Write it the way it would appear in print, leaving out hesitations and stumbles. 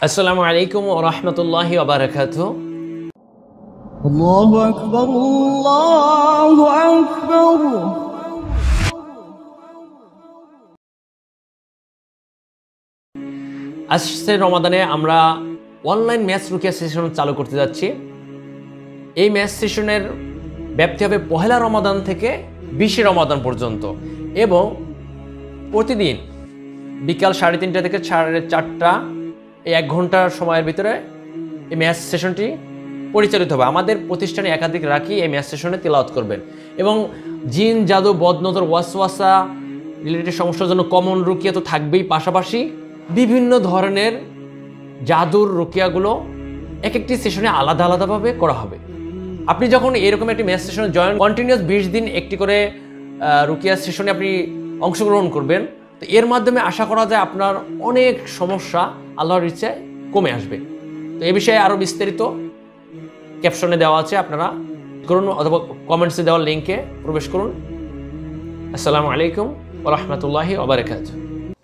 আসসালামু আলাইকুম ওয়া রাহমাতুল্লাহি ওয়া বারাকাতুহু। আল্লাহু আকবার, আল্লাহু আকবার। আসছে রমাদানে আমরা অনলাইন ম্যাথস রুকিয়া সেশন চালু করতে যাচ্ছি। এই ম্যাথস সেশনের ব্যাপ্তি হবে পহেলা রমাদান থেকে 20 রমাদান পর্যন্ত এবং প্রতিদিন বিকাল 3:30 থেকে 4:30 এই 1 ঘন্টার সময়ের ভিতরে এই ম্যাথস সেশনটি পরিচালিত হবে। আমাদের প্রতিষ্ঠানে একাধিক রাখি এই ম্যাথস সেশনে তেলাওয়াত করবেন এবং জিন জাদু বদনজর ওয়াসওয়াসা রিলেটেড সমস্যার জন্য কমন রুকিয়া তো থাকবেই, পাশাপাশি বিভিন্ন ধরনের জাদুর রুকিয়াগুলো এক একটি সেশনে আলাদা আলাদাভাবে করা হবে। আপনি যখন এরকম একটি ম্যাথস সেশনে জয়েন কন্টিনিউয়াস 20 দিন একটি করে রুকিয়া সেশনে আপনি অংশগ্রহণ করবেন, তো এর মাধ্যমে আশা করা যায় আপনার অনেক সমস্যা আল্লাহর ইচ্ছায় কমে আসবে। তো এই বিষয়ে আরও বিস্তারিত ক্যাপশনে দেওয়া আছে, আপনারা করুন অথবা কমেন্টসে দেওয়া লিঙ্কে প্রবেশ করুন। আসসালামু আলাইকুম ওয়া রাহমাতুল্লাহি ওয়া বারাকাতুহু।